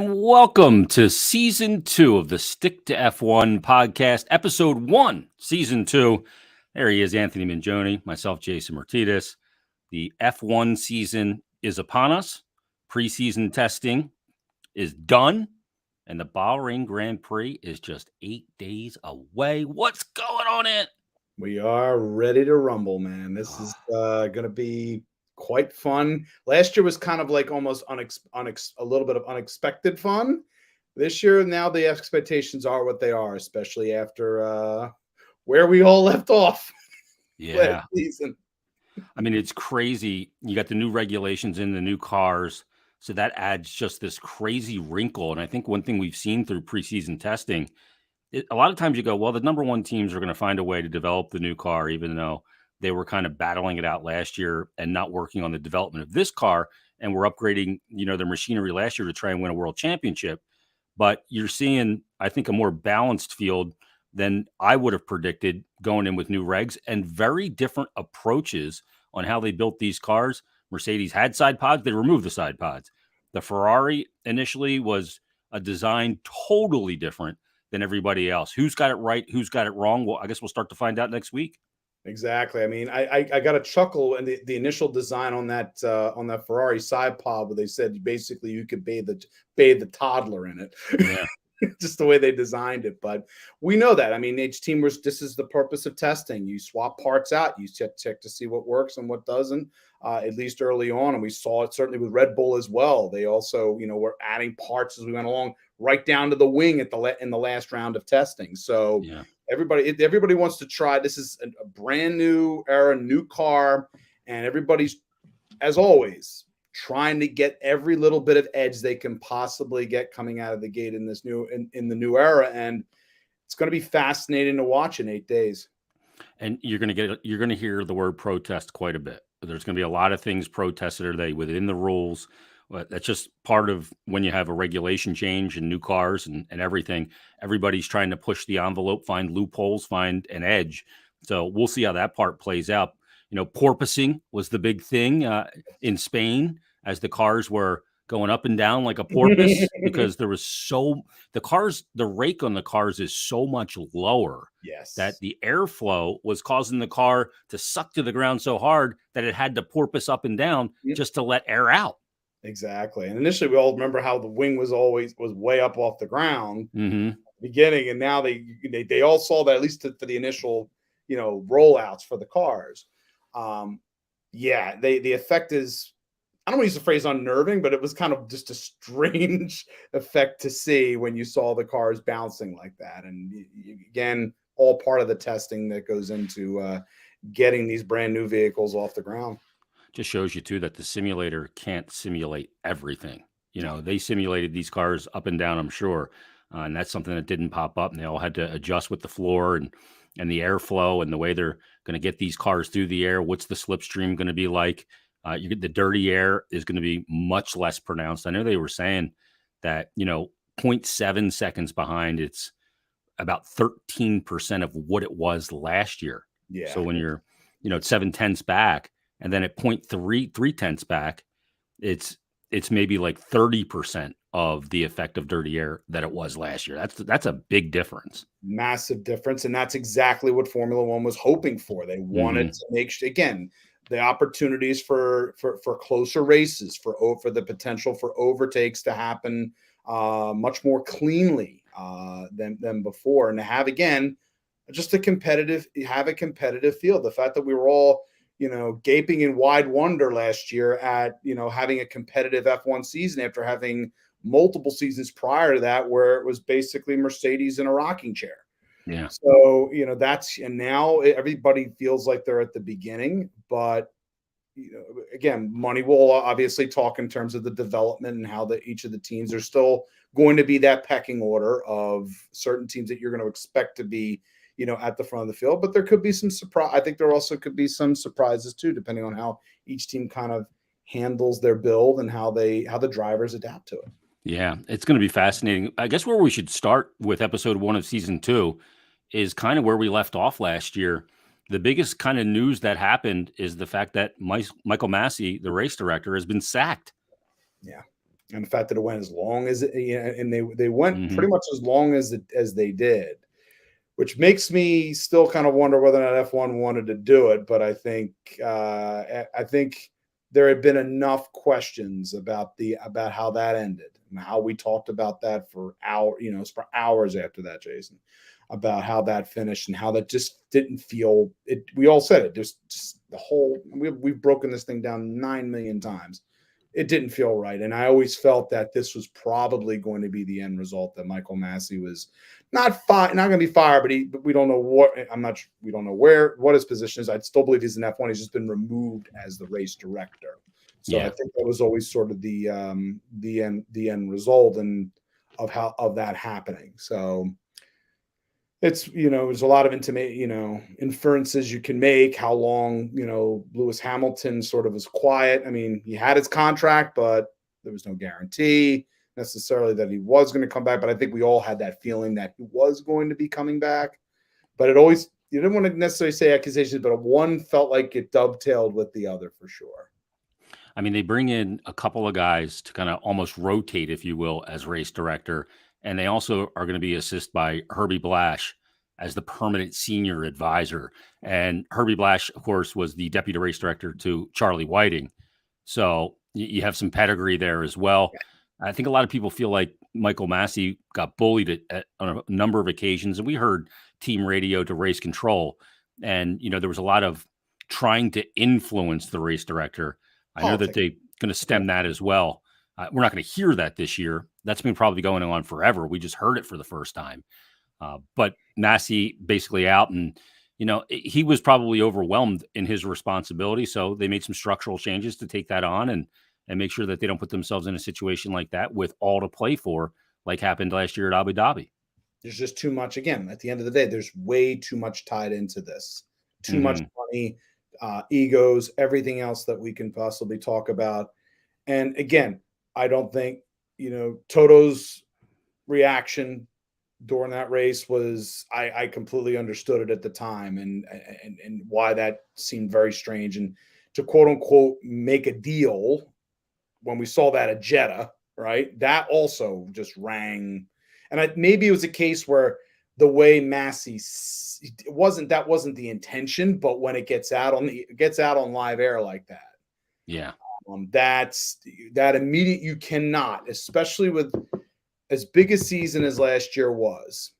And welcome to season 2 of the Stick to F1 podcast, episode 1, season 2. There he is, Anthony Mingioni, myself, Jason Myrtetus. The F1 season is upon us. Preseason testing is done, and the Bahrain Grand Prix is just 8 days away. What's going on, Ant? We are ready to rumble, man. This is going to be quite fun. Last year was kind of like almost a little bit of unexpected fun. This year, now the expectations are what they are, especially after where we all left off. Yeah. Last season. I mean, it's crazy. You got the new regulations in the new cars. So that adds just this crazy wrinkle. And I think one thing we've seen through preseason testing, a lot of times you go, well, the number one teams are going to find a way to develop the new car, even though they were kind of battling it out last year and not working on the development of this car. And we're upgrading, their machinery last year to try and win a world championship. But you're seeing, I think, a more balanced field than I would have predicted going in with new regs and very different approaches on how they built these cars. Mercedes had side pods. They removed the side pods. The Ferrari initially was a design totally different than everybody else. Who's got it right? Who's got it wrong? Well, I guess we'll start to find out next week. Exactly. I mean, I got a chuckle in the initial design on that Ferrari side pod where they said basically you could bathe the toddler in it. Yeah. Just the way they designed it. But we know that. I mean, each team this is the purpose of testing. You swap parts out, you check to see what works and what doesn't, at least early on. And we saw it certainly with Red Bull as well. They also, were adding parts as we went along, right down to the wing in the last round of testing. So yeah. Everybody wants to try. This is a brand new era, new car, and everybody's, as always, trying to get every little bit of edge they can possibly get coming out of the gate in this in the new era. And it's going to be fascinating to watch in 8 days. And you're going to hear the word protest quite a bit. There's going to be a lot of things protested today within the rules. That's just part of when you have a regulation change and new cars and everything. Everybody's trying to push the envelope, find loopholes, find an edge. So we'll see how that part plays out. Porpoising was the big thing in Spain as the cars were going up and down like a porpoise because there was the rake on the cars is so much lower that the airflow was causing the car to suck to the ground so hard that it had to porpoise up and down just to let air out. Exactly. And initially we all remember how the wing was way up off the ground at the beginning. And now they all saw that, at least for the initial, rollouts for the cars. The effect is, I don't want to use the phrase unnerving, but it was kind of just a strange effect to see when you saw the cars bouncing like that. And again, all part of the testing that goes into getting these brand new vehicles off the ground. Just shows you too that the simulator can't simulate everything. They simulated these cars up and down, I'm sure. And that's something that didn't pop up, and they all had to adjust with the floor and the airflow and the way they're going to get these cars through the air. What's the slipstream going to be like? The dirty air is going to be much less pronounced. I know they were saying that, 0.7 seconds behind, it's about 13% of what it was last year. Yeah. So when you're, 7/10 back, and then at 0.3 tenths back, it's maybe like 30% of the effect of dirty air that it was last year. That's a big difference. Massive difference. And that's exactly what Formula One was hoping for. They wanted to make sure, again, the opportunities for closer races, for the potential for overtakes to happen much more cleanly than before. And to have, again, just a competitive field. The fact that we were all, gaping in wide wonder last year at, having a competitive F1 season after having multiple seasons prior to that where it was basically Mercedes in a rocking chair. Yeah. So, and now everybody feels like they're at the beginning, but, again, money will obviously talk in terms of the development and how each of the teams are still going to be that pecking order of certain teams that you're going to expect to be, at the front of the field, but there could be some surprise. I think there also could be some surprises too, depending on how each team kind of handles their build and how the drivers adapt to it. Yeah, it's going to be fascinating. I guess where we should start with episode 1 of season 2 is kind of where we left off last year. The biggest kind of news that happened is the fact that Michael Massey, the race director, has been sacked. Yeah. and the fact that it went as long as it, and they went Hmm. pretty much as long as they did, which makes me still kind of wonder whether or not F1 wanted to do it. But I think there had been enough questions about how that ended and how we talked about that for hours after that, Jason, about how that finished and how that just didn't feel it. We all said it. Just the whole we've broken this thing down 9 million times. It didn't feel right. And I always felt that this was probably going to be the end result, that Michael Massey was not going to be fired, but we don't know what, we don't know what his position is. I still believe he's an F1. He's just been removed as the race director. So I Yeah. think that was always sort of the end result of that happening. So it's, there's a lot of inferences you can make how long, Lewis Hamilton sort of was quiet. I mean, he had his contract, but there was no guarantee necessarily that he was going to come back. But I think we all had that feeling that he was going to be coming back. But you didn't want to necessarily say accusations, but one felt like it dovetailed with the other for sure. I mean, they bring in a couple of guys to kind of almost rotate, if you will, as race director. And they also are going to be assisted by Herbie Blash as the permanent senior advisor. And Herbie Blash, of course, was the deputy race director to Charlie Whiting. So you have some pedigree there as well. I think a lot of people feel like Michael Massey got bullied on a number of occasions. And we heard team radio to race control. And, there was a lot of trying to influence the race director. I know that Politics. they're going to stem that as well. We're not going to hear that this year. That's been probably going on forever. We just heard it for the first time. But Massey basically out, and he was probably overwhelmed in his responsibility. So they made some structural changes to take that on and make sure that they don't put themselves in a situation like that with all to play for, like happened last year at Abu Dhabi. There's just too much. Again, at the end of the day, there's way too much tied into this. Too much money, egos, everything else that we can possibly talk about. And again, I don't think, Toto's reaction during that race was, I completely understood it at the time and why that seemed very strange. And to quote unquote make a deal when we saw that at Jeddah, right? That also just rang. And maybe it was a case where the way Massey wasn't the intention, but when it gets out on live air like that, yeah, that's that immediate. You cannot, especially with as big a season as last year was,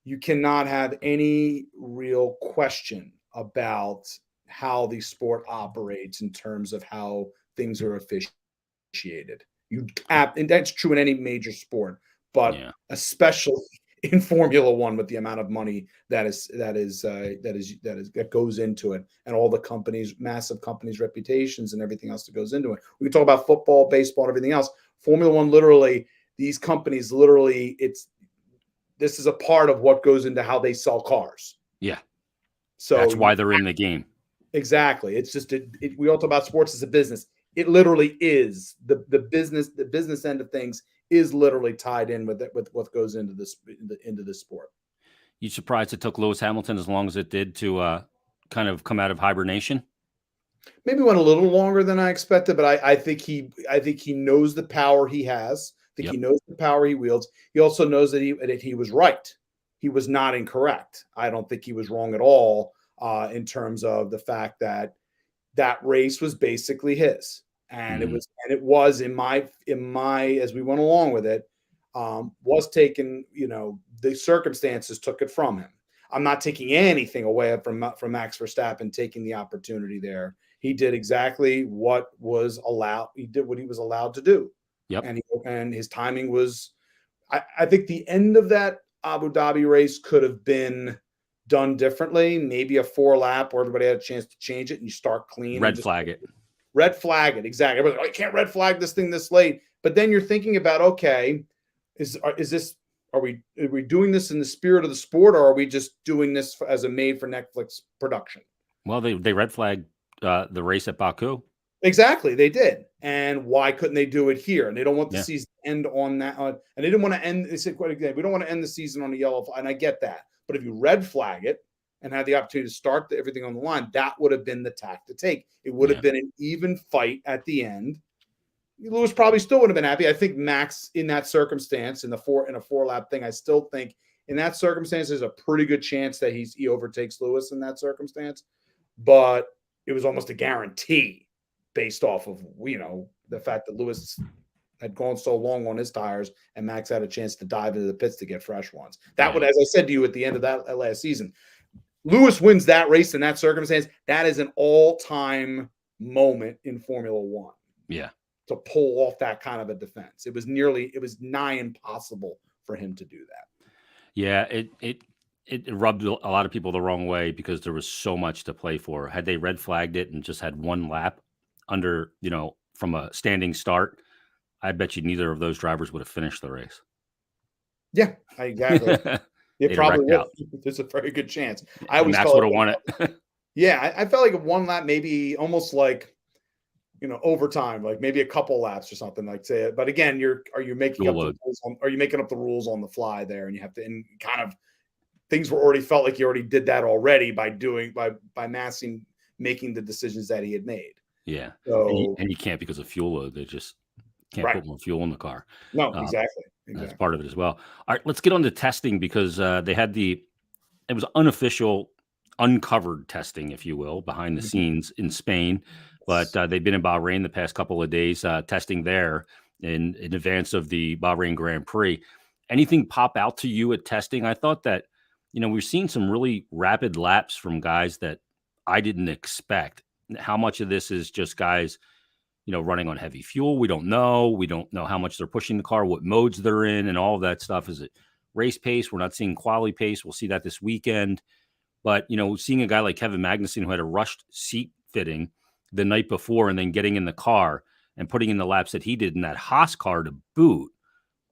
you cannot have any real question about how the sport operates in terms of how things are officiated. And that's true in any major sport, but especially in Formula One with the amount of money that goes into it, and all the companies, massive companies' reputations and everything else that goes into it. We can talk about football, baseball, and everything else. Formula One, literally, these companies, this is a part of what goes into how they sell cars. Yeah. So that's why they're in the game. Exactly. It's just we all talk about sports as a business. It literally is the business end of things is literally tied in with what goes into this sport. You surprised it took Lewis Hamilton as long as it did to kind of come out of hibernation? Maybe went a little longer than I expected, but I think he knows the power he has. I think he knows the power he wields. He also knows that he was right. He was not incorrect. I don't think he was wrong at all in terms of the fact that race was basically his. And it was in my as we went along with it, was taken, the circumstances took it from him. I'm not taking anything away from Max Verstappen taking the opportunity there. He did exactly what was allowed. He did what he was allowed to do. Yep. And his timing was, I think the end of that Abu Dhabi race could have been done differently. Maybe a 4-lap where everybody had a chance to change it and you start clean. Red flag it. Exactly. Everybody's like, oh, you can't red flag this thing this late. But then you're thinking about, okay, are we doing this in the spirit of the sport, or are we just doing this as a made for Netflix production? Well, they red flagged the race at Baku. Exactly, they did. And why couldn't they do it here? And they don't want the season to end on that. And they didn't want to end. They said quite again, we don't want to end the season on a yellow flag. And I get that. But if you red flag it and had the opportunity to start everything on the line, that would have been the tack to take. It would have been an even fight at the end. Lewis probably still would have been happy. I think Max in that circumstance in a 4-lap thing, I still think in that circumstance there's a pretty good chance that he overtakes Lewis in that circumstance. But it was almost a guarantee based off of the fact that Lewis had gone so long on his tires and Max had a chance to dive into the pits to get fresh ones. That would, as I said to you at the end of that last season, Lewis wins that race in that circumstance. That is an all-time moment in Formula One. Yeah. To pull off that kind of a defense. It was nigh impossible for him to do that. Yeah, it rubbed a lot of people the wrong way because there was so much to play for. Had they red flagged it and just had one lap under, from a standing start, I bet you neither of those drivers would have finished the race. Yeah, exactly. It probably would. There's a very good chance. I always Max would have won it. Yeah, I felt like a one lap, maybe almost like overtime, like maybe a couple laps or something like say. But again, are you making up the rules on the fly there, and you have to kind of things were already felt like you already did that already by Massey making the decisions that he had made. Yeah, so, and you can't because of fuel load. They just can't put more fuel in the car. No, exactly. That's part of it as well. All right, let's get on to testing because they had it was unofficial, uncovered testing, if you will, behind the scenes in Spain. But they've been in Bahrain the past couple of days testing there in advance of the Bahrain Grand Prix. Anything pop out to you at testing? I thought that, we've seen some really rapid laps from guys that I didn't expect. How much of this is just guys, running on heavy fuel? We don't know. We don't know how much they're pushing the car, what modes they're in, and all of that stuff. Is it race pace? We're not seeing quali pace. We'll see that this weekend. But, seeing a guy like Kevin Magnussen who had a rushed seat fitting the night before and then getting in the car and putting in the laps that he did in that Haas car to boot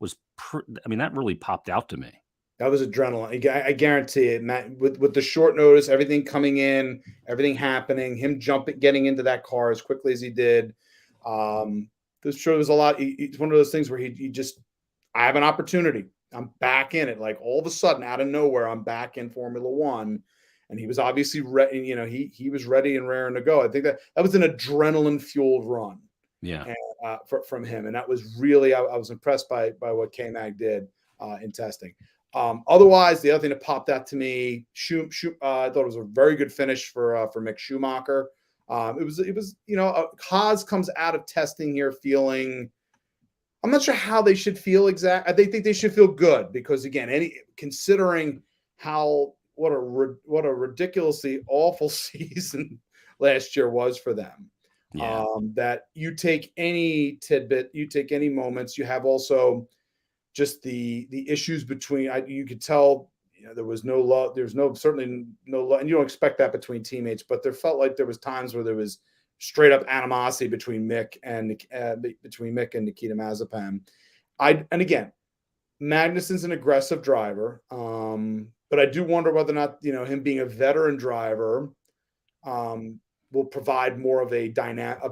was, that really popped out to me. That was adrenaline. I guarantee it, Matt, with the short notice, everything coming in, everything happening, him getting into that car as quickly as he did. There's a lot. It's one of those things where he just, I have an opportunity. I'm back in it. Like all of a sudden out of nowhere, I'm back in Formula One. And he was obviously ready, he was ready and raring to go. I think that was an adrenaline fueled run. Yeah. And, from him. And that was really, I was impressed by what K-Mag did in testing. Otherwise, the other thing that popped out to me, I thought it was a very good finish for Mick Schumacher. It was Haas comes out of testing here feeling, I'm not sure how they should feel exactly. I think they should feel good because again, considering what a ridiculously awful season last year was for them. Yeah. That you take any tidbit, you take any moments, you have also just the issues between, you could tell, there was no love. There's certainly no love, and you don't expect that between teammates, but there felt like there was times where there was straight up animosity between Mick and Nikita Mazepin. And again, Magnussen's an aggressive driver. But I do wonder whether or not, him being a veteran driver will provide more of a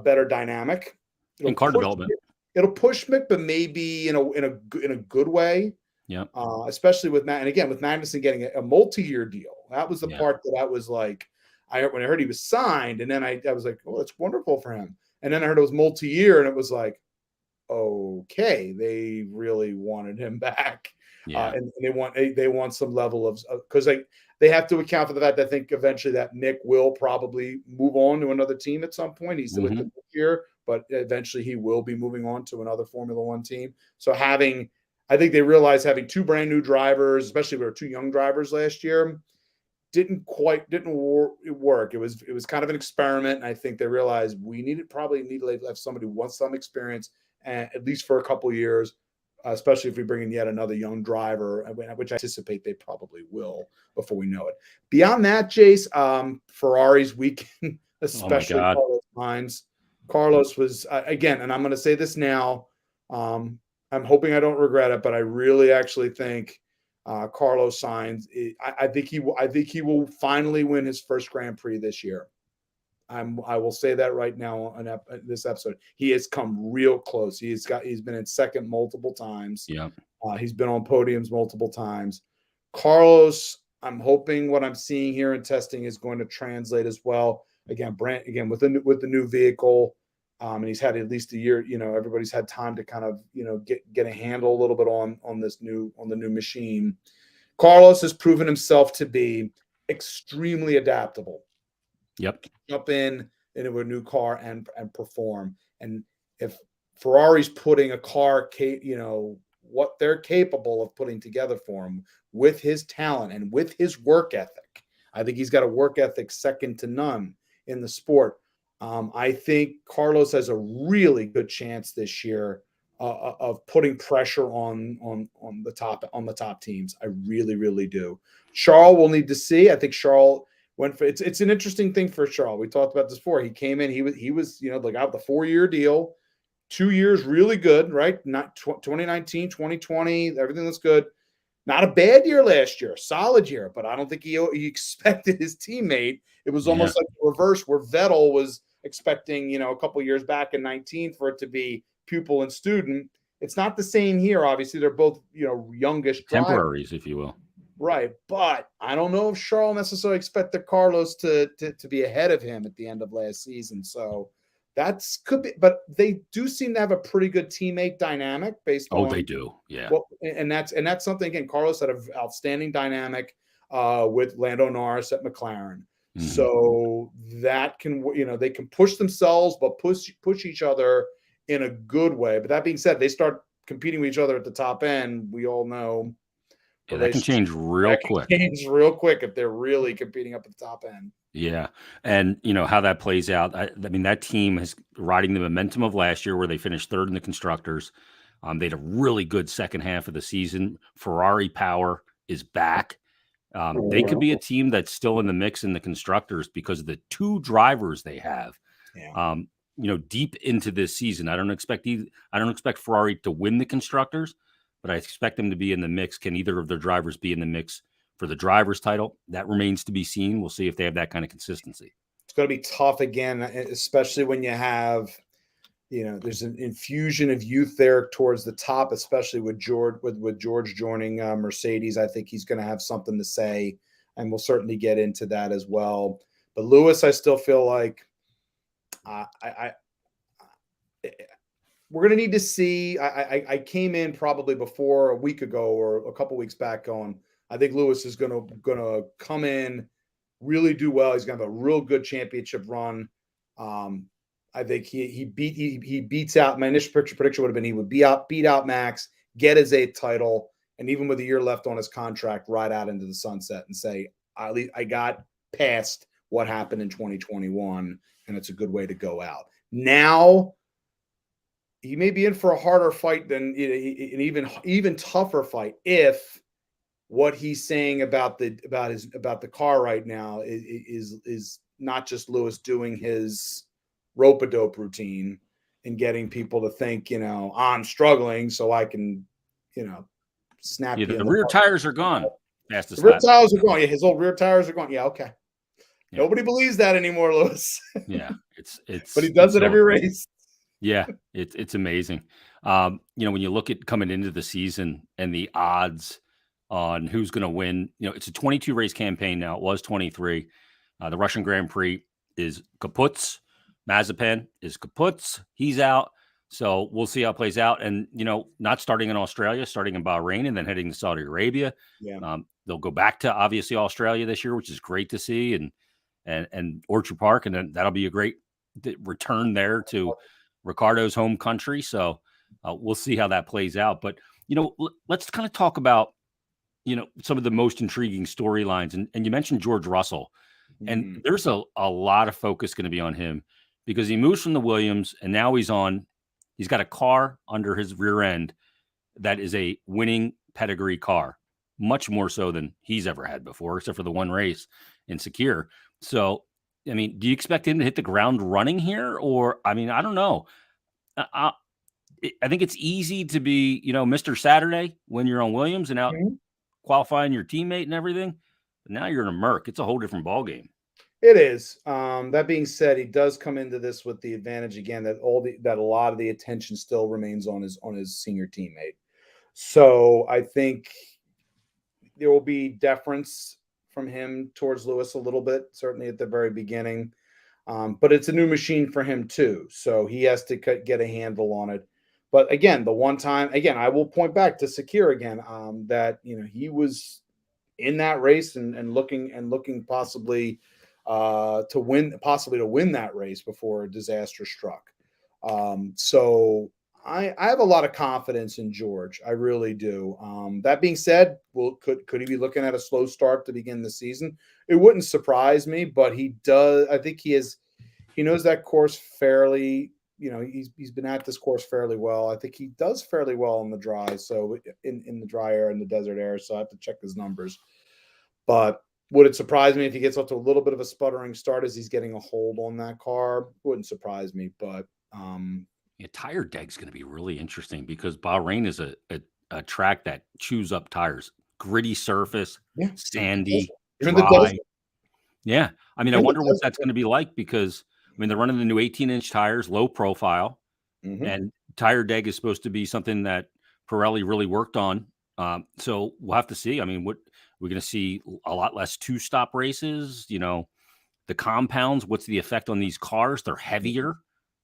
better dynamic. In car development. It'll push Mick, but maybe in a good way. Yeah. Especially with Matt, and again with Magnussen getting a multi-year deal. That was the part that I was like, when I heard he was signed, and then I was like, oh, that's wonderful for him. And then I heard it was multi-year, and it was like, okay, they really wanted him back. Yeah. And they want some level of, because they have to account for the fact that I think eventually that Mick will probably move on to another team at some point. He's with them here, but eventually he will be moving on to another Formula One team. So I think they realized having two brand new drivers, especially we were two young drivers last year, didn't work. It was kind of an experiment. And I think they realized we probably need to have somebody who wants some experience, and at least for a couple of years. Especially if we bring in yet another young driver, which I anticipate they probably will before we know it. Beyond that, Jace, Ferrari's weekend, especially Carlos Sainz. Carlos was, again, and I'm going to say this now, I'm hoping I don't regret it, but I really actually think Carlos Sainz, I think he will finally win his first Grand Prix this year. I will say that right now on this episode. He has come real close. He's been in second multiple times. Yeah. He's been on podiums multiple times. Carlos, I'm hoping what I'm seeing here in testing is going to translate as well. Again, with the new vehicle, And he's had at least a year. Everybody's had time to kind of get a handle a little bit on the new machine. Carlos has proven himself to be extremely adaptable. Yep. Jump in into a new car and perform. And if Ferrari's putting a car, what they're capable of putting together for him with his talent and with his work ethic, I think he's got a work ethic second to none in the sport. I think Carlos has a really good chance this year of putting pressure on the top teams. I really, really do. Charles will need to see. I think Charles went for it's an interesting thing for Charles. We talked about this before. He came in. He was like out the 4-year deal, 2 years really good, right? Not 2019, 2020, everything looks good. Not a bad year last year, solid year, but I don't think he expected his teammate. It was almost like the reverse, where Vettel was expecting, a couple years back in 19 for it to be pupil and student. It's not the same here. Obviously, they're both, youngish temporaries, if you will. Right. But I don't know if Charles necessarily expected Carlos to be ahead of him at the end of last season. So could be, but they do seem to have a pretty good teammate dynamic based on. Oh, they do. Yeah. And that's something, again, Carlos had an outstanding dynamic with Lando Norris at McLaren. Mm-hmm. So that they can push themselves, but push each other in a good way. But that being said, they start competing with each other at the top end. We all know. Yeah, that can change real quick. Change real quick if they're really competing up at the top end. Yeah. And how that plays out. I mean, that team is riding the momentum of last year where they finished third in the constructors. They had a really good second half of the season. Ferrari power is back. They could be a team that's still in the mix in the constructors because of the two drivers they have. Yeah. Deep into this season, I don't expect Ferrari to win the constructors, but I expect them to be in the mix. Can either of their drivers be in the mix for the driver's title? That remains to be seen. We'll see if they have that kind of consistency. It's going to be tough again, especially when you have, there's an infusion of youth there towards the top, especially with George joining Mercedes. I think he's going to have something to say, and we'll certainly get into that as well. But Lewis, I still feel like we're going to need to see. I came in probably before a week ago or a couple weeks back going, I think Lewis is going to come in, really do well. He's going to have a real good championship run. I think he beats out. My initial prediction would have been he would beat out Max, get his 8th title, and even with a year left on his contract, ride out into the sunset and say, I got past what happened in 2021, and it's a good way to go out. Now he may be in for a harder fight than an even tougher fight if what he's saying about the car right now is not just Lewis doing his rope-a-dope routine and getting people to think, I'm struggling so I can, snap. Yeah, the rear tires are gone. The rear tires are gone. Yeah, his old rear tires are gone. Yeah, okay. Yeah. Nobody believes that anymore, Lewis. Yeah, it's but he does it every race. Yeah, it's amazing. When you look at coming into the season and the odds on who's going to win, it's a 22 race campaign now. It was 23. The Russian Grand Prix is Kaput's. Mazepin is Kaput's. He's out. So we'll see how it plays out. And, not starting in Australia, starting in Bahrain and then heading to Saudi Arabia. Yeah. They'll go back to obviously Australia this year, which is great to see. And Orchard Park. And then that'll be a great return there to Ricardo's home country. So we'll see how that plays out. But, let's kind of talk about, some of the most intriguing storylines. And you mentioned George Russell. And there's a lot of focus going to be on him because he moves from the Williams and now he's got a car under his rear end that is a winning pedigree car, much more so than he's ever had before, except for the one race in Sakir. So, I mean, do you expect him to hit the ground running here? Or, I mean, I don't know. I think it's easy to be, Mr. Saturday when you're on Williams and out qualifying your teammate and everything. But now you're in a Merc. It's a whole different ballgame. It is. That being said, he does come into this with the advantage again that a lot of the attention still remains on his senior teammate. So I think there will be deference from him towards Lewis a little bit, certainly at the very beginning. But it's a new machine for him too, so he has to get a handle on it. But again, the one time, again, I will point back to Sakir again, that he was in that race and looking possibly to win that race before a disaster struck. So I have a lot of confidence in George. I really do. That being said, could he be looking at a slow start to begin the season? It wouldn't surprise me, but he does. I think he knows that course fairly. He's been at this course fairly well. I think he does fairly well in the dry. So in the dry air and the desert air. So I have to check his numbers. But would it surprise me if he gets off to a little bit of a sputtering start as he's getting a hold on that car? Wouldn't surprise me, but tire deg's going to be really interesting because Bahrain is a track that chews up tires. Gritty surface, sandy, dry. Yeah. I mean, I wonder what that's going to be like because, they're running the new 18-inch tires, low profile, and tire deg is supposed to be something that Pirelli really worked on. So we'll have to see. What we're going to see a lot less two-stop races, the compounds, what's the effect on these cars? They're heavier.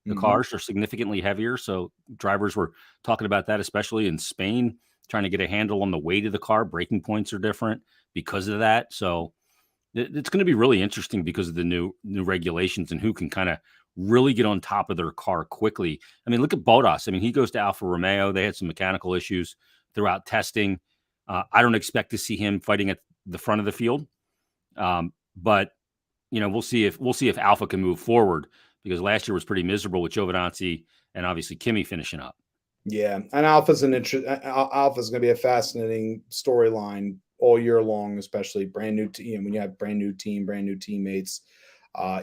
The cars are significantly heavier. So drivers were talking about that, especially in Spain, trying to get a handle on the weight of the car. Braking points are different because of that. So it's going to be really interesting because of the new regulations and who can kind of really get on top of their car quickly. Look at Bottas. He goes to Alfa Romeo. They had some mechanical issues throughout testing. I don't expect to see him fighting at the front of the field. But we'll see if Alfa can move forward because last year was pretty miserable with Giovinazzi and obviously Kimi finishing up. Yeah, and Alfa's going to be a fascinating storyline all year long, especially brand new team. When you have brand new team, brand new teammates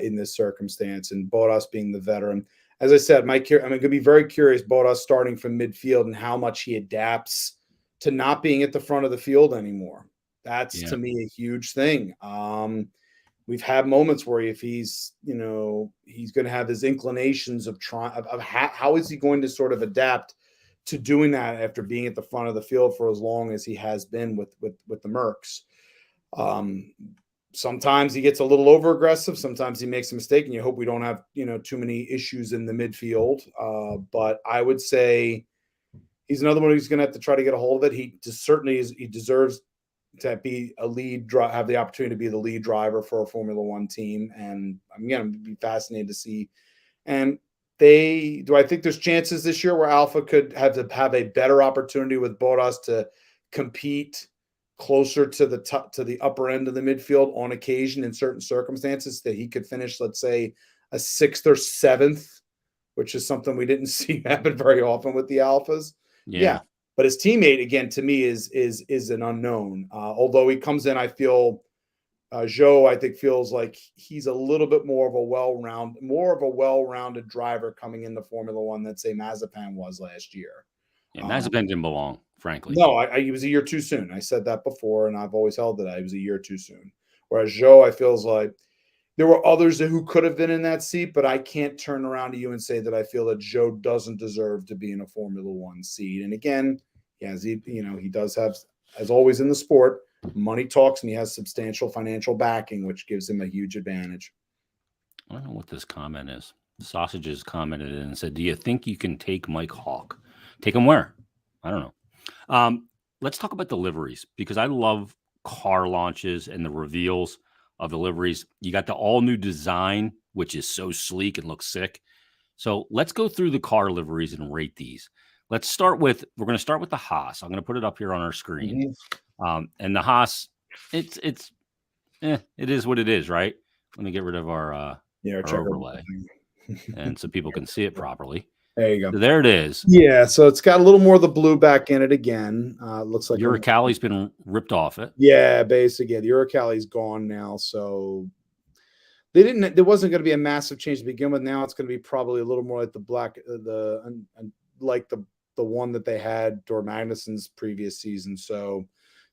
in this circumstance, and Bottas being the veteran. As I said, I'm going to be very curious. Bottas starting from midfield and how much he adapts to not being at the front of the field anymore. That's to me a huge thing. We've had moments where if he's going to have his inclinations of how is he going to sort of adapt to doing that after being at the front of the field for as long as he has been with the Mercs. Sometimes he gets a little over aggressive. Sometimes he makes a mistake, and you hope we don't have too many issues in the midfield. But I would say he's another one who's going to have to try to get a hold of it. He deserves to be a lead, have the opportunity to be the lead driver for a Formula One team, and I'm going to be fascinated to see. And do I think there's chances this year where Alfa could have a better opportunity with Bottas to compete closer to the upper end of the midfield on occasion in certain circumstances, that he could finish, let's say, a 6th or 7th, which is something we didn't see happen very often with the Alfas. Yeah. But his teammate, again, to me is an unknown. Although he comes in, I feel Zhou, I think, feels like he's a little bit more of a well-rounded driver coming into Formula One than, say, Mazepin was last year. Yeah, Mazepin didn't belong, frankly. No, he was a year too soon. I said that before, and I've always held that he was a year too soon. Whereas Zhou, I feels like there were others who could have been in that seat, but I can't turn around to you and say that I feel that Zhou doesn't deserve to be in a Formula One seat. And again, he does have, as always in the sport, money talks, and he has substantial financial backing, which gives him a huge advantage. I don't know what this comment is. Sausages commented in and said, "Do you think you can take Mike Hawk? Take him where? I don't know." Let's talk about the liveries, because I love car launches and the reveals of the liveries. You got the all new design, which is so sleek and looks sick. So let's go through the car liveries and rate these. We're going to start with the Haas. I'm going to put it up here on our screen. And the Haas, it is what it is, right? Let me get rid of our overlay and so people can see it properly. There you go. So there it is. Yeah, so it's got a little more of the blue back in it again. Looks like Uralcali's been ripped off it. Yeah, basically, the Uralcali's gone now, so there wasn't going to be a massive change to begin with. Now it's going to be probably a little more like the black, like the one that they had Dor Magnussen's previous season. So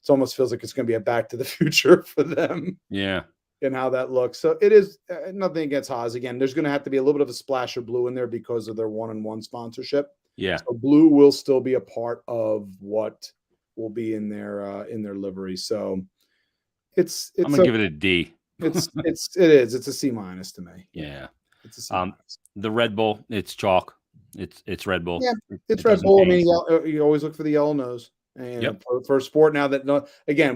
it almost feels like it's going to be a back to the future for them. Yeah. And how that looks. So it is nothing against Haas. Again, there's going to have to be a little bit of a splash of blue in there because of their 1-on-1 sponsorship. Yeah. So blue will still be a part of what will be in their livery. So I'm going to give it a D. It's a C minus to me. Yeah. It's a C Um, minus. the Red Bull, it's chalk. It's Red Bull. Yeah, it's It Red doesn't Bull. I change. mean, you always look for the yellow nose. And Yep. for a sport now that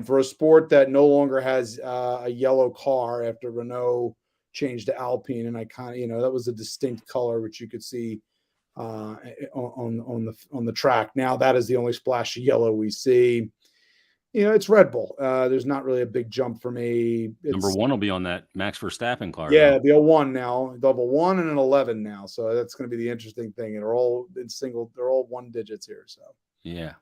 for a sport that no longer has a yellow car after Renault changed to Alpine, and I kind of, that was a distinct color which you could see on the track. Now that is the only splash of yellow we see. It's Red Bull. There's not really a big jump for me. Number It's one will be on that Max Verstappen car, Yeah, though. the 01 now, double one and an 11 now. So that's going to be the interesting thing. And they're all in single. They're all one digits here. So. Yeah.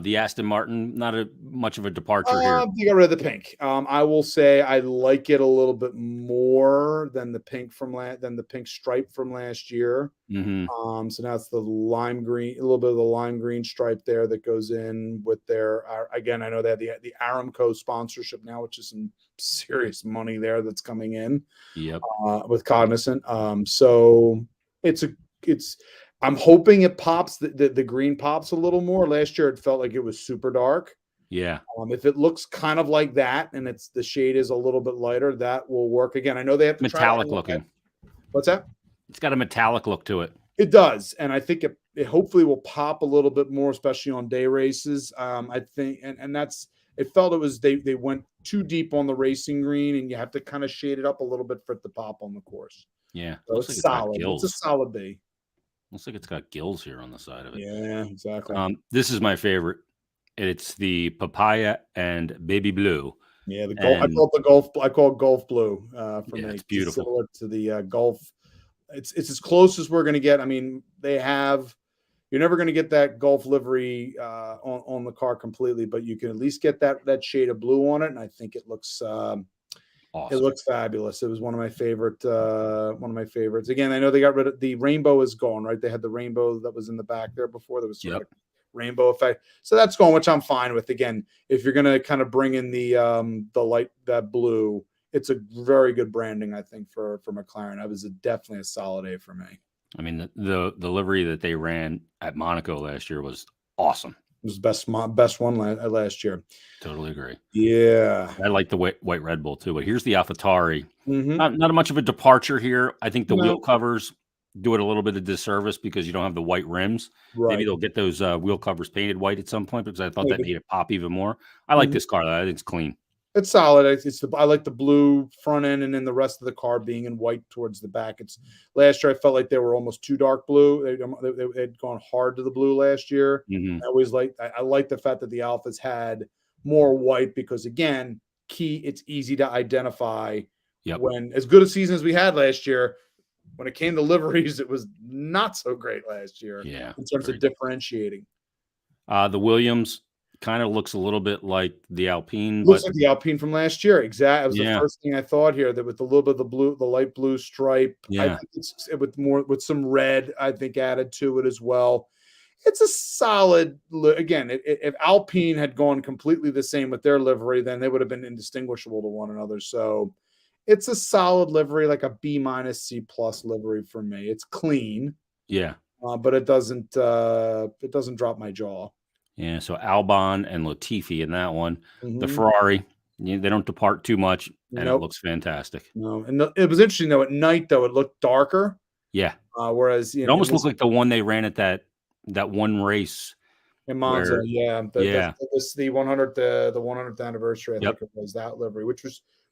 The Aston Martin, not much of a departure here. You got rid of the pink. I will say I like it a little bit more than the pink than the pink stripe from last year. Hmm. So now it's the lime green, a little bit of the lime green stripe there that goes in with their. Again, I know they have the Aramco sponsorship now, which is some serious money there that's coming in. Yep. With Cognizant. So it's. I'm hoping it pops. The green pops a little more. Last year it felt like it was super dark. Yeah. If it looks kind of like that and the shade is a little bit lighter, that will work. Again, I know they have to Metallic looking. What's that? It's got a metallic look to it. It does, and I think it hopefully will pop a little bit more, especially on day races. I think, and that's it. Felt it was they went too deep on the racing green, and you have to kind of shade it up a little bit for it to pop on the course. Yeah. So Looks it's like it's got solid. gills. It's a solid B. Looks like it's got gills here on the side of it. Yeah, exactly. This is my favorite. It's the papaya and baby blue. Yeah, the golf. I call it golf blue for me. It's beautiful. Similar to the golf. It's as close as we're going to get. I mean, you're never going to get that golf livery on the car completely, but you can at least get that shade of blue on it, and I think it looks awesome. It looks fabulous. It was one of my favorites. Again, I know they got rid of the rainbow is gone, right? They had the rainbow that was in the back there before. There was sort of a rainbow effect, so that's gone, which I'm fine with. Again, if you're going to kind of bring in the light, that blue, it's a very good branding, I think, for McLaren. That was definitely a solid A for me. I mean, the livery that they ran at Monaco last year was awesome. It was the best one last year. Totally agree. Yeah. I like the white Red Bull too, but here's the AlphaTauri. Not much of a departure here. I think the wheel covers do it a little bit of disservice because you don't have the white rims. Right. Maybe they'll get those wheel covers painted white at some point because I thought that made it pop even more. I like this car though. I think it's clean. It's solid. I like the blue front end, and then the rest of the car being in white towards the back. It's last year I felt like they were almost too dark blue. They'd gone hard to the blue last year. I like the fact that the Alphas had more white because again, it's easy to identify. When as good a season as we had last year, when it came to liveries, it was not so great last year. Yeah, in terms of differentiating. The Williams kind of looks a little bit like the Alpine. Looks like the Alpine from last year. Exactly. That was the first thing I thought here. That with a little bit of the light blue stripe. Yeah. I think it's with some red, I think, added to it as well. It's a solid. Again, if Alpine had gone completely the same with their livery, then they would have been indistinguishable to one another. So it's a solid livery, like a B minus C plus livery for me. It's clean. Yeah. But it doesn't drop my jaw. Yeah, so Albon and Latifi in that one. The Ferrari, they don't depart too much, and it looks fantastic. No, and it was interesting though. At night, though, it looked darker. Yeah. Whereas it almost looked like the one they ran at that one race in Monza. The 100th the 100th anniversary. I think it was that livery, which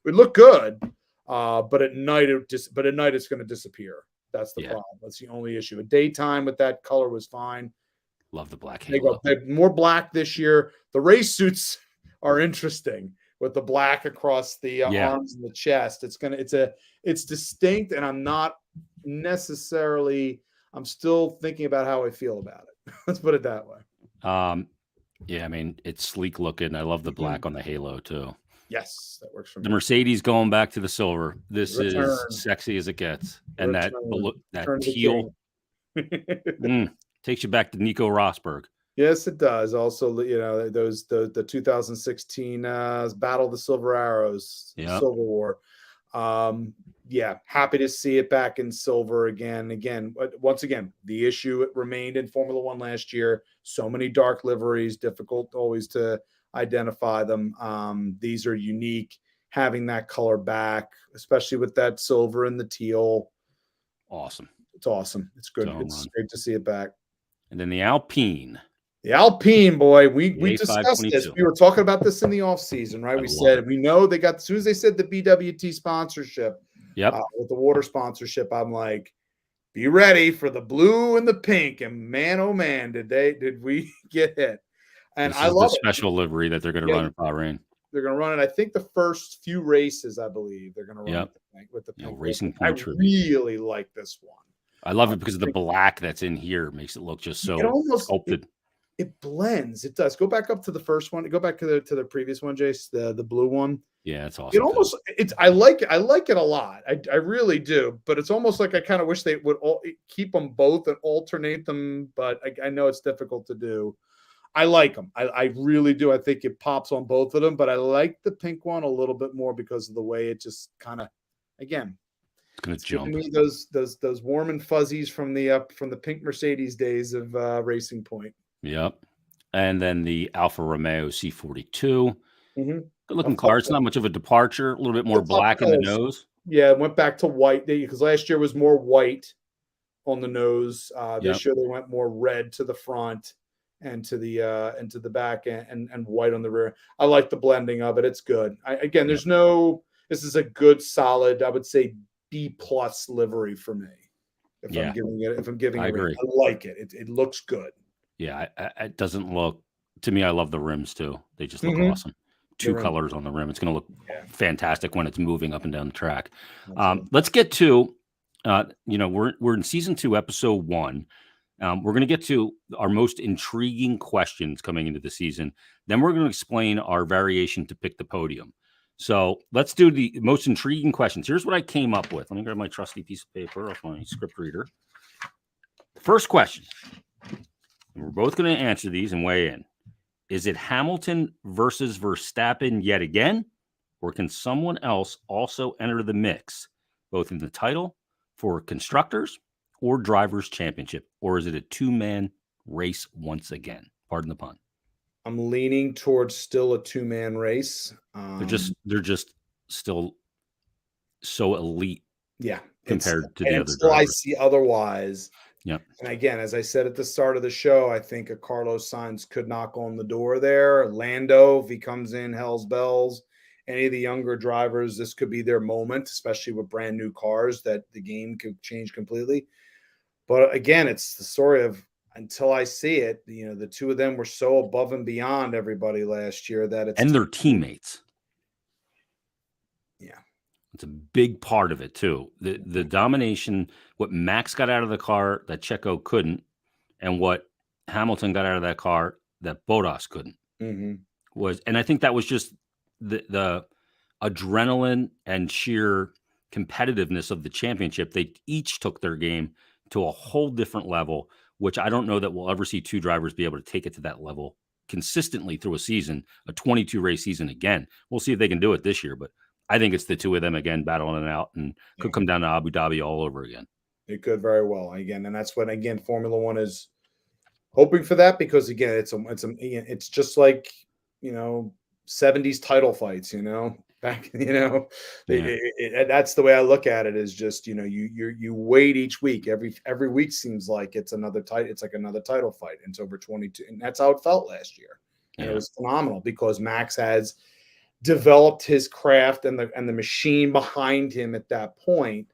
would look good. But at night, it's going to disappear. That's the problem. That's the only issue. At daytime, with that color was fine. Love the black halo. They have more black this year. The race suits are interesting with the black across the arms and the chest. It's distinct, and I'm not necessarily. I'm still thinking about how I feel about it. Let's put it that way. Yeah, I mean it's sleek looking. I love the black on the halo too. Yes, that works for me. The Mercedes going back to the silver. This is sexy as it gets, and that teal. Takes you back to Nico Rosberg. Yes, it does. Also, the 2016 Battle of the Silver Arrows, Silver War. Happy to see it back in silver again. Once again, the issue remained in Formula One last year. So many dark liveries, difficult always to identify them. These are unique. having that color back, especially with that silver and the teal. Awesome. It's awesome. It's good. So It's great to see it back. And then the Alpine. The Alpine, boy, we The discussed this. A522. We were talking about this in the offseason, right? I We love said it. we know they got, as soon as they said the BWT sponsorship, Yep. with the water sponsorship, I'm like, be ready for the blue and the pink. And man, oh man, did we get hit? And This I is the love it. special livery that they're going to run at Bahrain. They're going to run it. I think the first few races, I believe, they're going to run it with the pink. Racing I Point tribute. really like this one. I love it because the black that's in here makes it look just so sculpted. It blends. It does. Go back up to the first one. Go back to the previous one, Jace, the blue one. Yeah, it's awesome. It almost I like it. I like it a lot. I really do. But it's almost like I kind of wish they would keep them both and alternate them. But I know it's difficult to do. I like them. I really do. I think it pops on both of them. But I like the pink one a little bit more because of the way it just kind of, again, it's going to jump. Me those warm and fuzzies from the pink Mercedes days of Racing Point. Yep. And then the Alfa Romeo C42. Mm-hmm. Good looking car. It's not much of a departure. A little bit more black in the nose. Yeah, it went back to white because last year was more white on the nose. This year they went more red to the front and to the back and white on the rear. I like the blending of it. It's good. This is a good solid, I would say B+ livery for me. I'm giving it, I agree. I like it. It looks good. Yeah, it doesn't look, to me, I love the rims too. They just look awesome. Two colors on the rim. It's going to look fantastic when it's moving up and down the track. Let's get to, we're in season 2, episode 1. We're going to get to our most intriguing questions coming into the season. Then we're going to explain our variation to pick the podium. So let's do the most intriguing questions. Here's what I came up with. Let me grab my trusty piece of paper off my script reader. First question. And we're both going to answer these and weigh in. Is it Hamilton versus Verstappen yet again? Or can someone else also enter the mix, both in the title for constructors or drivers' championship? Or is it a 2-man race once again? Pardon the pun. I'm leaning towards still a 2-man race. They're just still so elite. Yeah. Compared to the other drivers. I see otherwise. Yeah. And again, as I said at the start of the show, I think a Carlos Sainz could knock on the door there. Lando, if he comes in, hell's bells. Any of the younger drivers, this could be their moment, especially with brand new cars that the game could change completely. But again, it's the story of until I see it, the two of them were so above and beyond everybody last year that it's. And their teammates. Yeah. It's a big part of it too. The domination, what Max got out of the car that Checo couldn't, and what Hamilton got out of that car that Bottas couldn't, was, and I think that was just the adrenaline and sheer competitiveness of the championship. They each took their game to a whole different level, which I don't know that we'll ever see two drivers be able to take it to that level consistently through a season, a 22 race season again. We'll see if they can do it this year, but I think it's the two of them again battling it out, and could come down to Abu Dhabi all over again. It could very well again, and that's what Formula One is hoping for that, because again, it's just like 70s title fights, back that's the way I look at it. Is just you wait each week, every week seems like it's another title. It's like another title fight. And it's over 22, and that's how it felt last year. And it was phenomenal because Max has developed his craft and the machine behind him at that point,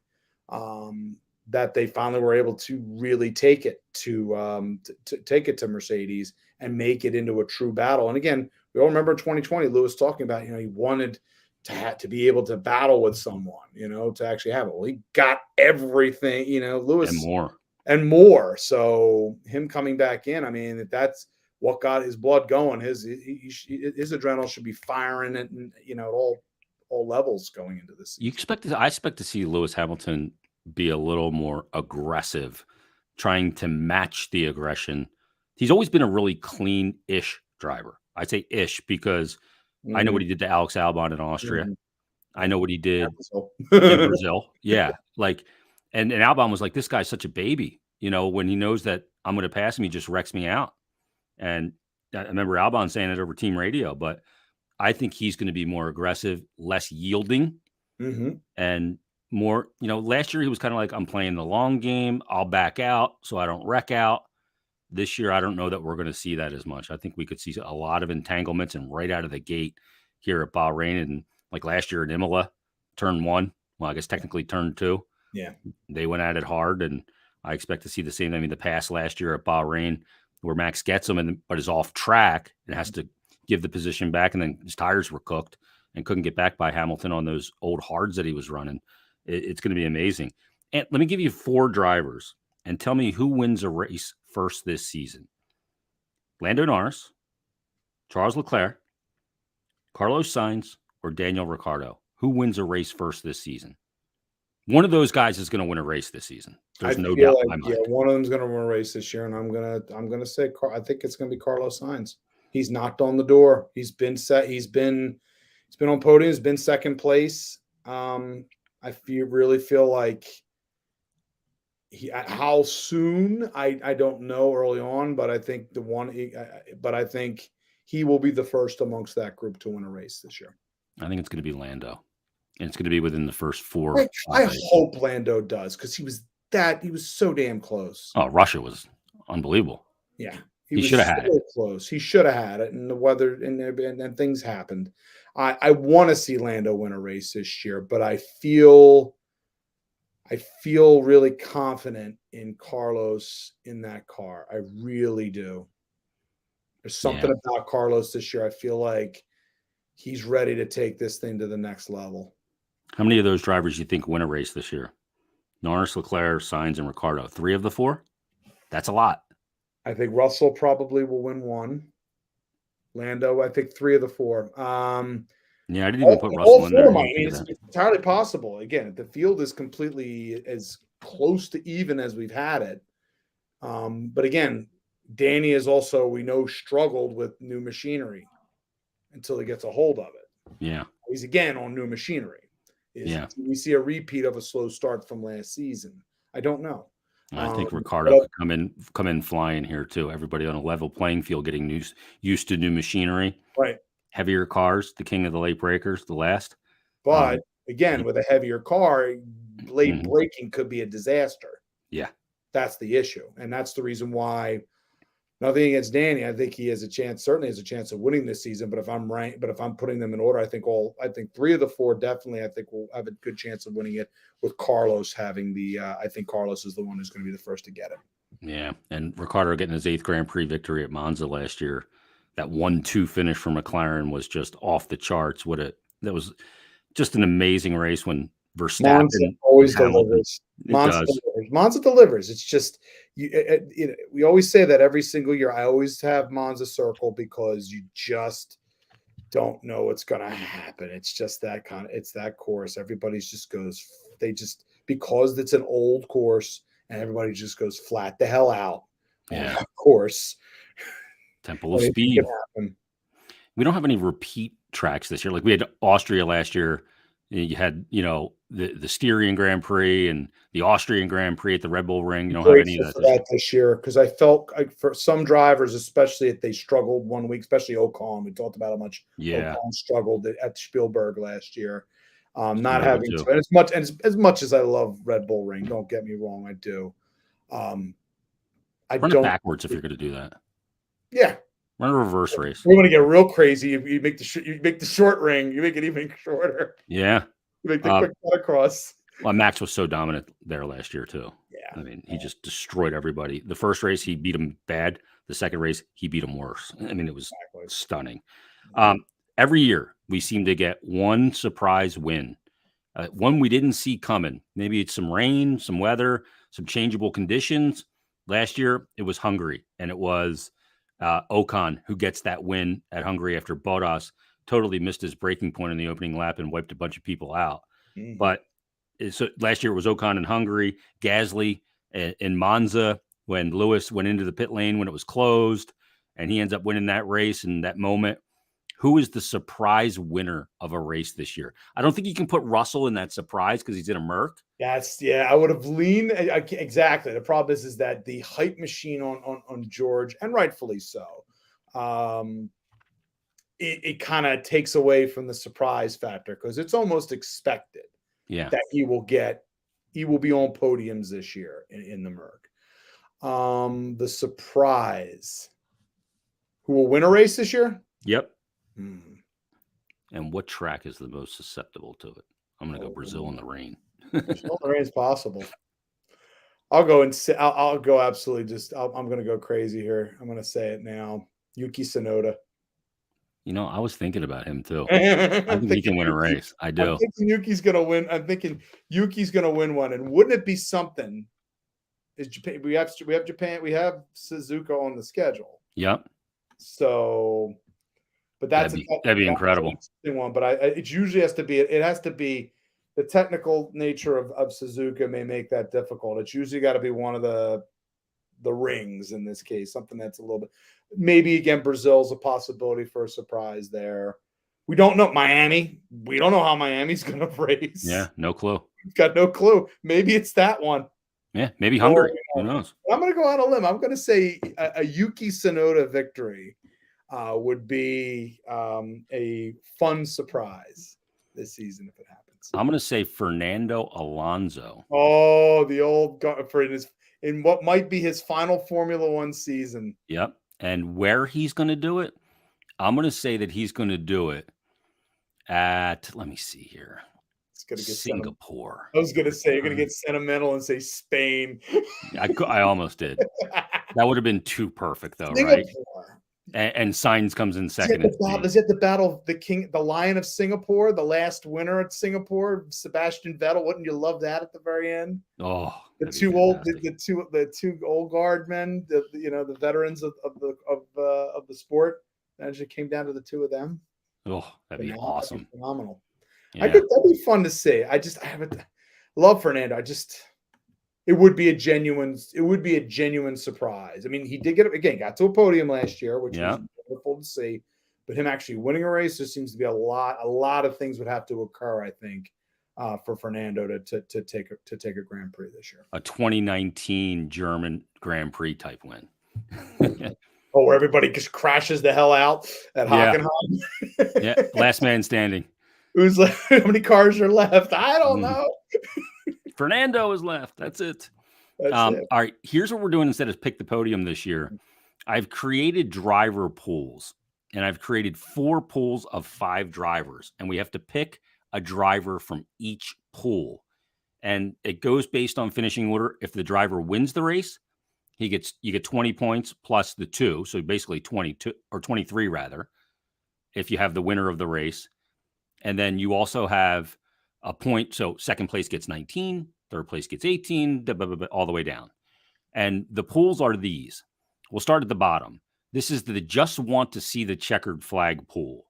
that they finally were able to really take it to take it to Mercedes and make it into a true battle. And again, we all remember 2020, Lewis talking about, he wanted to be able to battle with someone, to actually have it. Well, he got everything, Lewis, and more. So him coming back in, I mean, that's what got his blood going. His adrenaline should be firing at all levels going into this season. I expect to see Lewis Hamilton be a little more aggressive, trying to match the aggression. He's always been a really clean-ish driver. I say ish because I know what he did to Alex Albon in Austria. I know what he did in Brazil. Yeah. And Albon was like, this guy's such a baby. When he knows that I'm going to pass him, he just wrecks me out. And I remember Albon saying it over team radio, but I think he's going to be more aggressive, less yielding, and more, last year he was kind of like, I'm playing the long game. I'll back out so I don't wreck out. This year, I don't know that we're going to see that as much. I think we could see a lot of entanglements and right out of the gate here at Bahrain. And like last year at Imola, turn 1. Well, I guess technically turn 2. Yeah. They went at it hard, and I expect to see the same. I mean, the pass last year at Bahrain where Max gets him but is off track and has to give the position back, and then his tires were cooked and couldn't get back by Hamilton on those old hards that he was running. It's going to be amazing. And let me give you 4 drivers and tell me who wins a race first this season. Lando Norris, Charles Leclerc, Carlos Sainz, or Daniel Ricciardo. Who wins a race first this season? One of those guys is going to win a race this season. There's no doubt in my mind. Yeah, one of them's going to win a race this year, and I'm gonna say I think it's going to be Carlos Sainz. He's knocked on the door. He's been set. He's been on podium. He's been second place. I really feel like how soon I don't know early on, but I think I think he will be the first amongst that group to win a race this year. I think it's going to be Lando, and it's going to be within the first 4. I hope Lando does, because he was so damn close. Oh, Russia was unbelievable. Yeah, he should have had it. Close. He should have had it, and the weather and things happened. I want to see Lando win a race this year, but I feel really confident in Carlos in that car. I really do. There's something about Carlos this year. I feel like he's ready to take this thing to the next level. How many of those drivers do you think win a race this year? Norris, Leclerc, Sainz, and Ricciardo. 3 of the 4? That's a lot. I think Russell probably will win 1. Lando, I think 3 of the 4. Yeah, I didn't even put Russell in there. It's entirely possible. Again, the field is completely as close to even as we've had it. But again, Danny is also, we know, struggled with new machinery until he gets a hold of it. Yeah. He's again on new machinery. We see a repeat of a slow start from last season. I don't know. I think Ricciardo could come in flying here too. Everybody on a level playing field, getting used to new machinery. Right. Heavier cars, the king of the late breakers, the last. But again, with a heavier car, late braking could be a disaster. Yeah. That's the issue. And that's the reason why, nothing against Danny, I think he has a chance, certainly has a chance of winning this season. But if I'm putting them in order, I think 3 of the 4 definitely, I think will have a good chance of winning it, with Carlos having I think Carlos is the one who's going to be the first to get it. Yeah. And Ricciardo getting his 8th Grand Prix victory at Monza last year. That 1-2 finish for McLaren was just off the charts. That was just an amazing race when Verstappen Monza always delivers. Monza delivers. It's just we always say that every single year. I always have Monza circle, because you just don't know what's going to happen. It's just it's that course. Everybody's just goes. Because it's an old course, and everybody just goes flat the hell out. Yeah, of course. Temple of Speed. We don't have any repeat tracks this year. Like we had Austria last year. You had, the Styrian Grand Prix and the Austrian Grand Prix at the Red Bull Ring. You don't have any of that this year, because I felt like for some drivers, especially if they struggled one week, especially Ocon. We talked about how much Ocon struggled at Spielberg last year. Not having to, and as much as I love Red Bull Ring, don't get me wrong, I do. I don't backwards if you're going to do that. Yeah. Run a reverse race. We want to get real crazy. You make the short ring. You make it even shorter. Yeah. You make the quick cut across. Well, Max was so dominant there last year too. Yeah. I mean, he just destroyed everybody. The first race, he beat him bad. The second race, he beat him worse. I mean, it was stunning. Every year, we seem to get one surprise win. One we didn't see coming. Maybe it's some rain, some weather, some changeable conditions. Last year, it was Hungary, and it was Ocon who gets that win at Hungary after Bottas totally missed his braking point in the opening lap and wiped a bunch of people out. But so last year it was Ocon in Hungary, Gasly in Monza when Lewis went into the pit lane when it was closed, and he ends up winning that race in that moment. Who is the surprise winner of a race this year? I don't think you can put Russell in that surprise because he's in a Merc. I would have leaned exactly. The problem is that the hype machine on George, and rightfully so. it kind of takes away from the surprise factor because it's almost expected Yeah. that he will be on podiums this year in the Merc. The surprise, who will win a race this year? Yep. Hmm. And what track is the most susceptible to it? I'm going to go Brazil in the rain. Brazil in the rain is possible. I'll go and say, I'll go absolutely just, I'm going to go crazy here. I'm going to say it now. Yuki Tsunoda. You know, I was thinking about him too. I think he can win a race. I do. I'm thinking Yuki's going to win. I'm thinking Yuki's going to win one. And wouldn't it be something? Is Japan? We have Japan. We have Suzuka on the schedule. Yep. So, but that'd be incredible. One, but it usually has to be. It has to be the technical nature of Suzuka may make that difficult. It's usually got to be one of the rings in this case, something that's a little bit. Maybe again, Brazil's a possibility for a surprise there. We don't know Miami. We don't know how Miami's going to race. Yeah, no clue. We've got no clue. Maybe it's that one. Yeah, maybe Hungary. Who knows? I'm going to go out on a limb. I'm going to say a Yuki Tsunoda victory would be a fun surprise this season if it happens. I'm going to say Fernando Alonso. Oh, the old in what might be his final Formula One season. Yep. And where he's going to do it, I'm going to say that he's going to do it at, let me see here. It's going to get Singapore. I was going to say you're going to get sentimental and say Spain. I almost did. That would have been too perfect, though, Singapore. right? And Sainz comes in second. Is it the battle of the Lion of Singapore, the last winner at Singapore, Sebastian Vettel? Wouldn't you love that at the very end? Oh, the two old guard men, the veterans of the sport. Imagine it came down to the two of them. Oh, that'd be awesome. That'd be phenomenal. Yeah. That'd be fun to see. I have a love Fernando. It would be a genuine surprise. I mean, he did got to a podium last year, which was wonderful to see. But him actually winning a race, there seems to be a lot of things would have to occur, I think, for Fernando to take a Grand Prix this year. A 2019 German Grand Prix type win. Where everybody just crashes the hell out at Hockenheim. Yeah, last man standing. Who's left? How many cars are left? I don't know. Fernando is left. That's it. All right. Here's what we're doing instead of pick the podium this year. I've created driver pools, and I've created 4 pools of 5 drivers, and we have to pick a driver from each pool. And it goes based on finishing order. If the driver wins the race, you get 20 points plus the 2. So basically 22 or 23 rather, if you have the winner of the race. And then you also have a point. So second place gets 19, third place gets 18, all the way down. And the pools are these. We'll start at the bottom. This is the just want to see the checkered flag pool.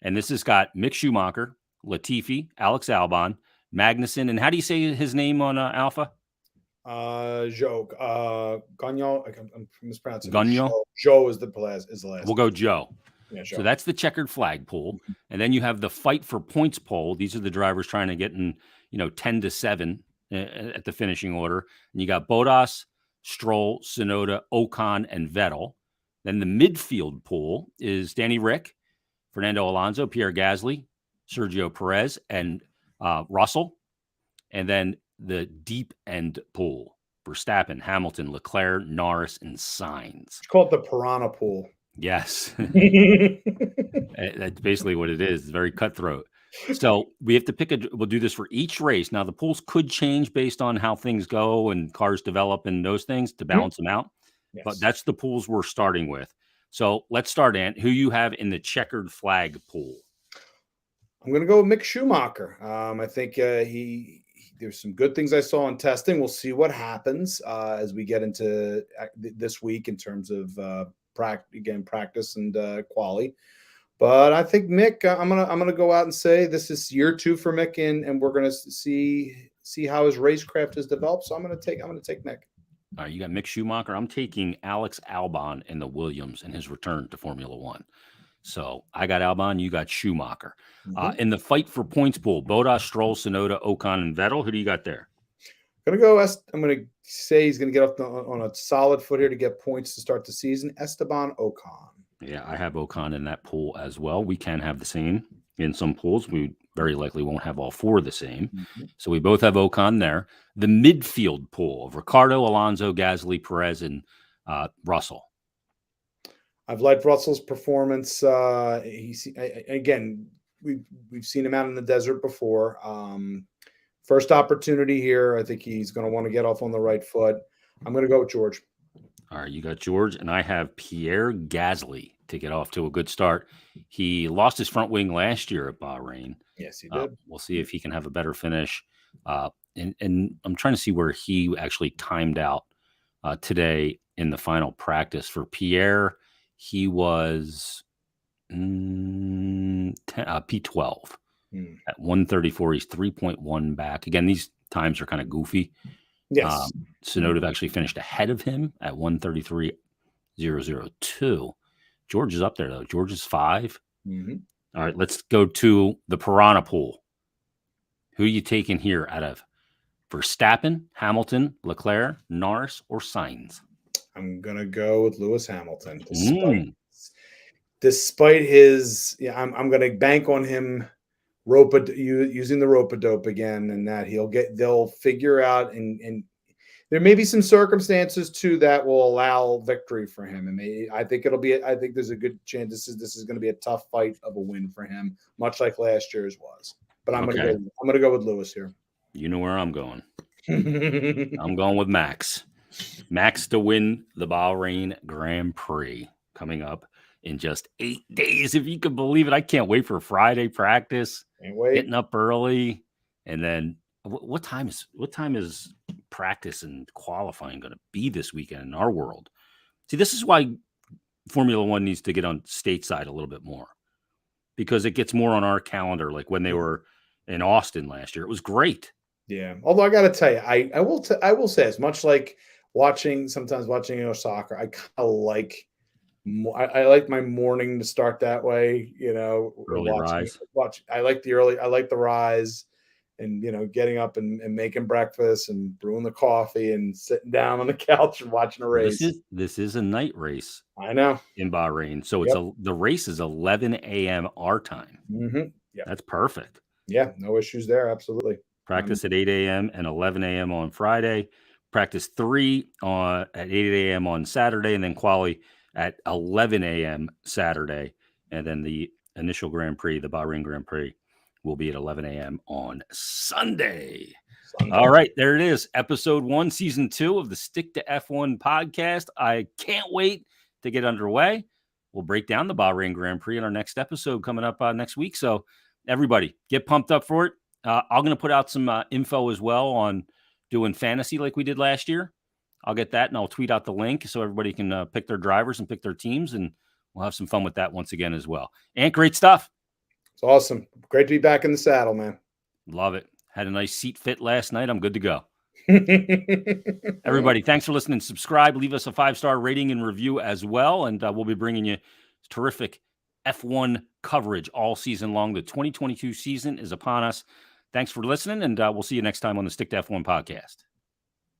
And this has got Mick Schumacher, Latifi, Alex Albon, Magnussen. And how do you say his name on Alpha? Joe. Gagnon. I'm mispronouncing. Gagnon. Joe is the last. We'll go Joe. Yeah, so that's the checkered flag pool. And then you have the fight for points poll. These are the drivers trying to get in, 10-7 at the finishing order. And you got Bottas, Stroll, Tsunoda, Ocon, and Vettel. Then the midfield pool is Danny Rick, Fernando Alonso, Pierre Gasly, Sergio Perez, and Russell. And then the deep end pool, Verstappen, Hamilton, Leclerc, Norris, and Sainz. It's called the Piranha pool. Yes. That's basically what it is. It's very cutthroat. So we have to we'll do this for each race. Now the pools could change based on how things go and cars develop and those things to balance them out. Yes. But that's the pools we're starting with. So let's start, Ant. Who you have in the checkered flag pool? I'm going to go with Mick Schumacher. I think there's some good things I saw in testing. We'll see what happens as we get into this week in terms of practice and quali. But I think Mick, I'm gonna go out and say this is year 2 for Mick, and we're gonna see how his racecraft has developed. So I'm gonna take Mick. All right, you got Mick Schumacher. I'm taking Alex Albon in the Williams in his return to Formula One. So I got Albon, you got Schumacher. In the fight for points pool, Bottas, Stroll, Tsunoda, Ocon, and Vettel. Who do you got there? I'm going to say he's going to get off on a solid foot here to get points to start the season. Esteban Ocon. Yeah, I have Ocon in that pool as well. We can have the same in some pools. We very likely won't have all four the same. Mhm. So we both have Ocon there. The midfield pool of Ricardo, Alonso, Gasly, Perez, and Russell. I've liked Russell's performance. Again, we've seen him out in the desert before. First opportunity here. I think he's going to want to get off on the right foot. I'm going to go with George. All right, you got George, and I have Pierre Gasly to get off to a good start. He lost his front wing last year at Bahrain. Yes, he did. We'll see if he can have a better finish. And I'm trying to see where he actually timed out today in the final practice. For Pierre, he was P12 at 134. He's 3.1 back. Again, these times are kind of goofy. Yes. Sonoda actually finished ahead of him at 133.002. George is up there, though. George is 5. Mm-hmm. All right, let's go to the Piranha pool. Who are you taking here out of Verstappen, Hamilton, Leclerc, Norris, or Sainz? I'm going to go with Lewis Hamilton. Despite his, I'm going to bank on him using the rope-a-dope again, and that they'll figure out, and there may be some circumstances too that will allow victory for him. And I think there's a good chance this is going to be a tough fight of a win for him, much like last year's was. But I'm going to go with Lewis here. You know where I'm going. I'm going with Max. Max to win the Bahrain Grand Prix coming up in just 8 days, if you can believe it. I can't wait for Friday practice. Can't wait. Getting up early, and then what time is practice and qualifying going to be this weekend in our world? See, this is why Formula One needs to get on stateside a little bit more, because it gets more on our calendar. Like when they were in Austin last year, it was great. Yeah, although I got to tell you, I will say, as much like sometimes watching soccer, I kind of like. I like my morning to start that way, Early rise. I like the rise, and getting up and making breakfast and brewing the coffee and sitting down on the couch and watching a race. This is a night race. I know, in Bahrain, so the race is 11 a.m. our time. Mm-hmm. Yeah, that's perfect. Yeah, no issues there. Absolutely. Practice at 8 a.m. and 11 a.m. on Friday. Practice 3 at 8 a.m. on Saturday, and then quali at 11 a.m. Saturday. And then the initial Grand Prix, the Bahrain Grand Prix, will be at 11 a.m. on Sunday. All right, there it is. Episode 1, Season 2 of the Stick to F1 podcast. I can't wait to get underway. We'll break down the Bahrain Grand Prix in our next episode coming up next week. So everybody, get pumped up for it. I'm going to put out some info as well on doing fantasy like we did last year. I'll get that, and I'll tweet out the link so everybody can pick their drivers and pick their teams, and we'll have some fun with that once again as well. And great stuff. It's awesome. Great to be back in the saddle, man. Love it. Had a nice seat fit last night. I'm good to go. Everybody, thanks for listening. Subscribe. Leave us a 5-star rating and review as well, and we'll be bringing you terrific F1 coverage all season long. The 2022 season is upon us. Thanks for listening, and we'll see you next time on the Stick to F1 podcast.